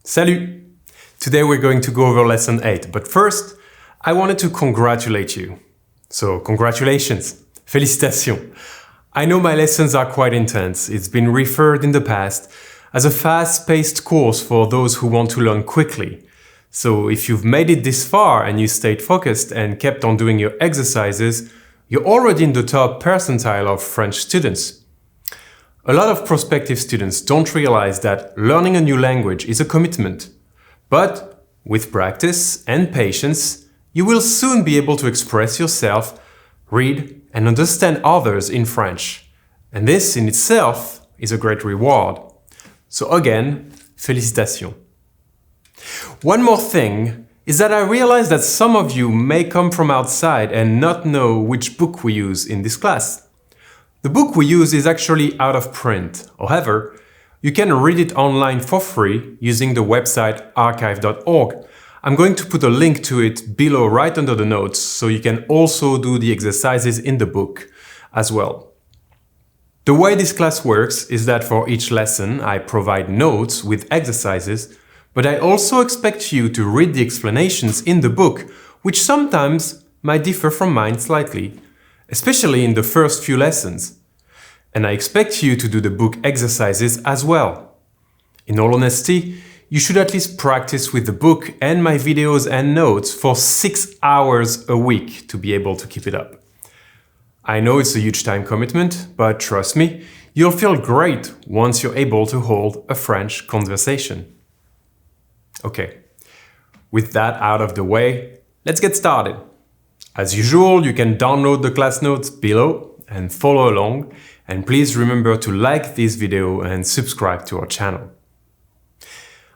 Salut! Today we're going to go over lesson 8, but first, I wanted to congratulate you. So, congratulations! Félicitations! I know my lessons are quite intense. It's been referred in the past as a fast-paced course for those who want to learn quickly. So, if you've made it this far and you stayed focused and kept on doing your exercises, you're already in the top percentile of French students. A lot of prospective students don't realize that learning a new language is a commitment. But with practice and patience, you will soon be able to express yourself, read and understand others in French. And this in itself is a great reward. So again, félicitations. One more thing is that I realize that some of you may come from outside and not know which book we use in this class. The book we use is actually out of print. However, you can read it online for free using the website archive.org. I'm going to put a link to it below right under the notes, so you can also do the exercises in the book as well. The way this class works is that for each lesson I provide notes with exercises, but I also expect you to read the explanations in the book, which sometimes might differ from mine slightly, especially in the first few lessons. And I expect you to do the book exercises as well. In all honesty, you should at least practice with the book and my videos and notes for 6 hours a week to be able to keep it up. I know it's a huge time commitment, but trust me, you'll feel great once you're able to hold a French conversation. Okay, with that out of the way, let's get started. As usual, you can download the class notes below and follow along, and please remember to like this video and subscribe to our channel.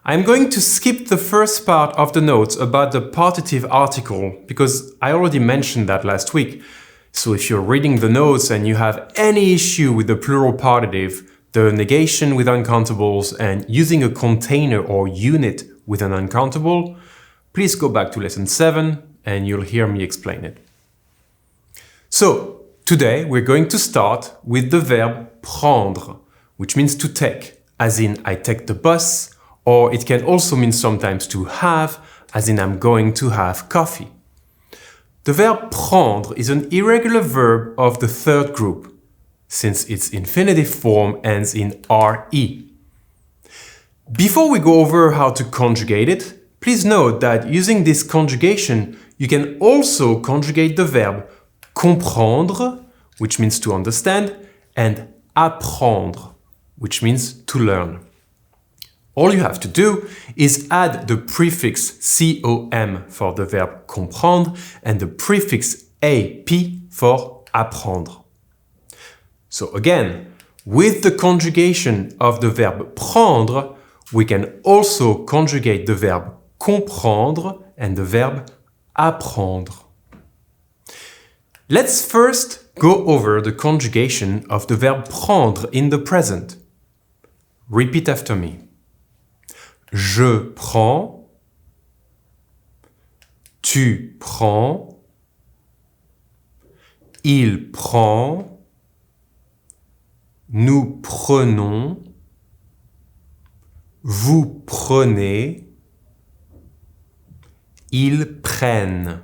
I'm going to skip the first part of the notes about the partitive article because I already mentioned that last week. So if you're reading the notes and you have any issue with the plural partitive, the negation with uncountables, and using a container or unit with an uncountable, please go back to lesson 7 and you'll hear me explain it. So, today we're going to start with the verb prendre, which means to take, as in I take the bus, or it can also mean sometimes to have, as in I'm going to have coffee. The verb prendre is an irregular verb of the third group, since its infinitive form ends in re. Before we go over how to conjugate it, please note that using this conjugation, you can also conjugate the verb comprendre, which means to understand, and apprendre, which means to learn. All you have to do is add the prefix com for the verb comprendre and the prefix ap for apprendre. So again, with the conjugation of the verb prendre, we can also conjugate the verb comprendre and the verb apprendre. Let's first go over the conjugation of the verb prendre in the present. Repeat after me. Je prends, tu prends, il prend, nous prenons, vous prenez, ils prennent.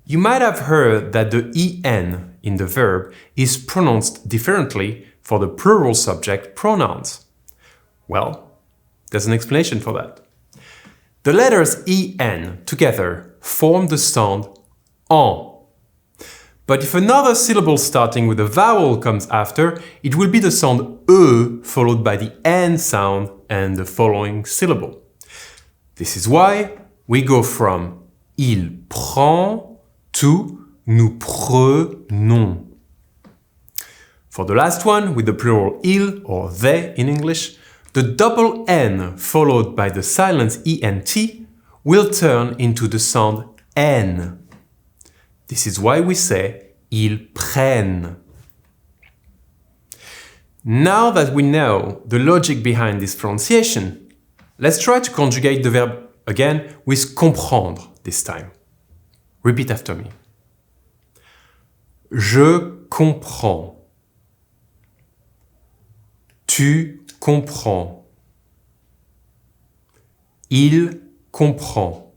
You might have heard that the en in the verb is pronounced differently for the plural subject pronouns. Well, there's an explanation for that. The letters en together form the sound en. But if another syllable starting with a vowel comes after, it will be the sound e followed by the n sound and the following syllable. This is why we go from il prend to nous prenons. For the last one, with the plural il or they in English, the double n followed by the silent ent will turn into the sound n. This is why we say ils prennent. Now that we know the logic behind this pronunciation, let's try to conjugate the verb again with comprendre this time. Repeat after me. Je comprends. Tu comprends. Il comprend.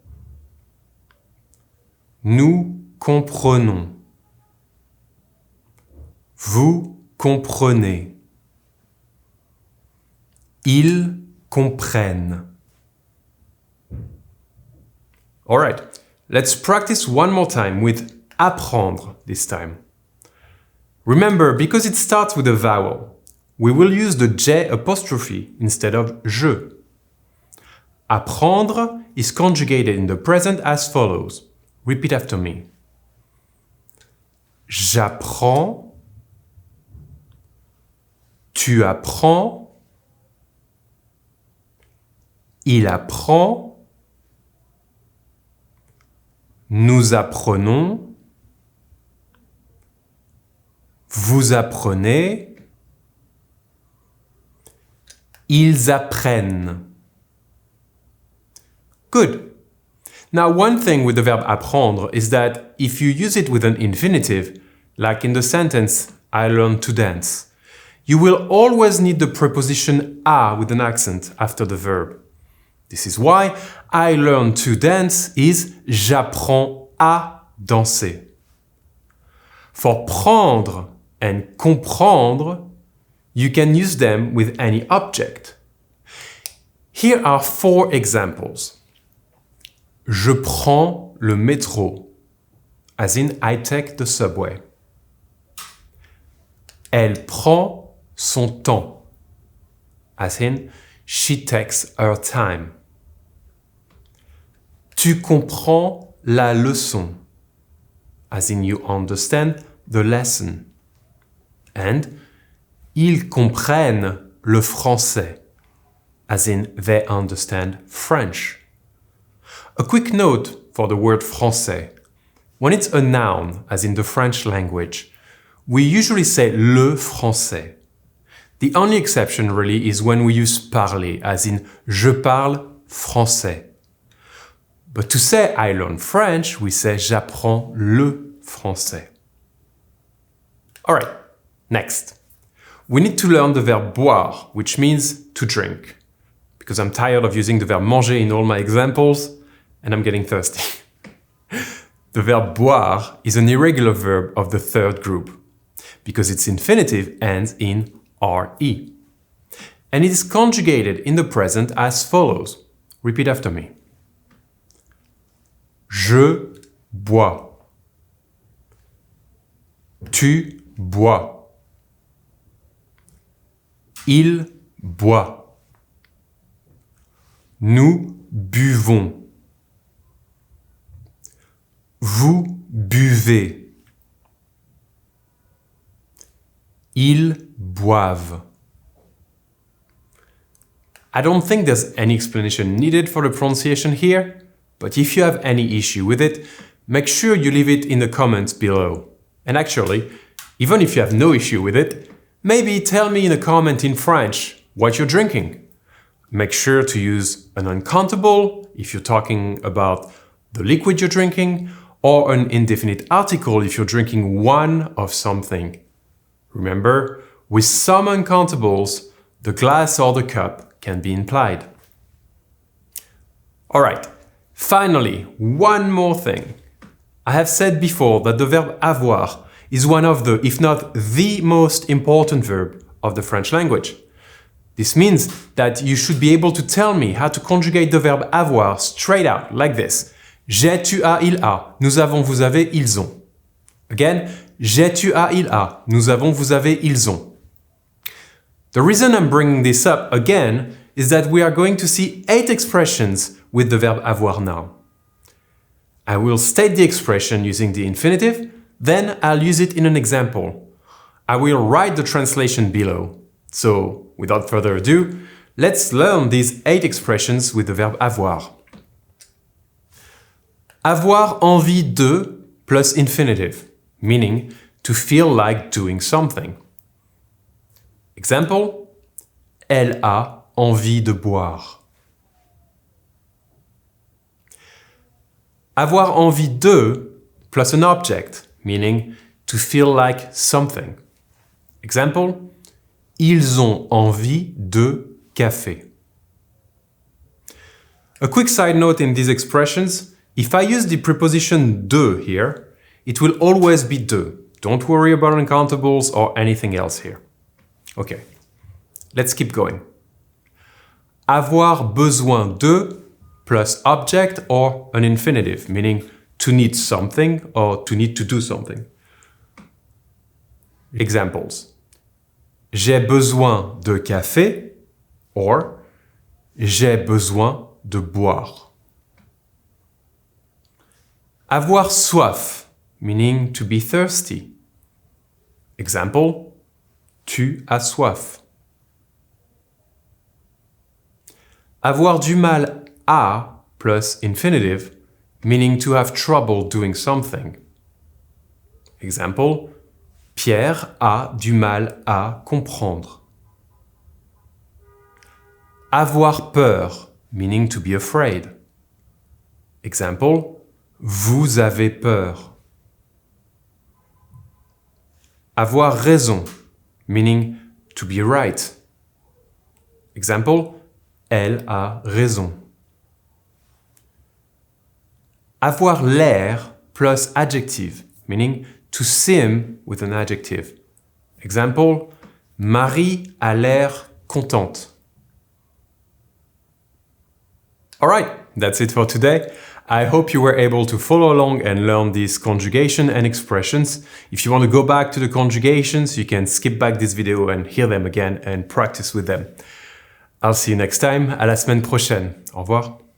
Nous comprenons. Vous comprenez. Ils comprennent. All right, let's practice one more time with apprendre this time. Remember, because it starts with a vowel, we will use the J apostrophe instead of je. Apprendre is conjugated in the present as follows. Repeat after me. J'apprends. Tu apprends. Il apprend. Nous apprenons. Vous apprenez. Ils apprennent. Good. Now, one thing with the verb apprendre is that if you use it with an infinitive, like in the sentence, I learned to dance, you will always need the preposition a with an accent after the verb. This is why I learned to dance is j'apprends à danser. For prendre and comprendre, you can use them with any object. Here are 4 examples. Je prends le métro, as in I take the subway. Elle prend son temps, as in she takes her time. Tu comprends la leçon, as in you understand the lesson. And ils comprennent le français, as in they understand French. A quick note for the word français. When it's a noun, as in the French language, we usually say le français. The only exception really is when we use parler, as in je parle français. But to say I learn French, we say j'apprends le français. Alright, next. We need to learn the verb boire, which means to drink. Because I'm tired of using the verb manger in all my examples, and I'm getting thirsty. The verb boire is an irregular verb of the 3rd group, because its infinitive ends in re. And it is conjugated in the present as follows. Repeat after me. Je bois. Tu bois. Il boit. Nous buvons. Vous buvez. Ils boivent. I don't think there's any explanation needed for the pronunciation here, but if you have any issue with it, make sure you leave it in the comments below. And actually, even if you have no issue with it, maybe tell me in a comment in French what you're drinking. Make sure to use an uncountable if you're talking about the liquid you're drinking, or an indefinite article if you're drinking one of something. Remember, with some uncountables, the glass or the cup can be implied. Alright, finally, one more thing. I have said before that the verb avoir is one of the, if not the most important verb of the French language. This means that you should be able to tell me how to conjugate the verb avoir straight out, like this. J'ai, tu as, il a. Nous avons, vous avez, ils ont. Again, j'ai, tu as, il a. Nous avons, vous avez, ils ont. The reason I'm bringing this up again is that we are going to see 8 expressions with the verb avoir now. I will state the expression using the infinitive, then I'll use it in an example. I will write the translation below. So, without further ado, let's learn these 8 expressions with the verb avoir. Avoir envie de plus infinitive, meaning to feel like doing something. Example, elle a envie de boire. Avoir envie de plus an object, meaning to feel like something. Example, ils ont envie de café. A quick side note in these expressions, if I use the preposition de here, it will always be de. Don't worry about uncountables or anything else here. Okay, let's keep going. Avoir besoin de plus object or an infinitive, meaning to need something or to need to do something. Examples. J'ai besoin de café or j'ai besoin de boire. Avoir soif, meaning to be thirsty. Example, tu as soif. Avoir du mal à plus infinitive, meaning to have trouble doing something. Example, Pierre a du mal à comprendre. Avoir peur, meaning to be afraid. Example, vous avez peur. Avoir raison, meaning to be right. Example, elle a raison. Avoir l'air plus adjective, meaning to seem with an adjective. Example, Marie a l'air contente. Alright, that's it for today. I hope you were able to follow along and learn these conjugation and expressions. If you want to go back to the conjugations, you can skip back this video and hear them again and practice with them. I'll see you next time. À la semaine prochaine. Au revoir.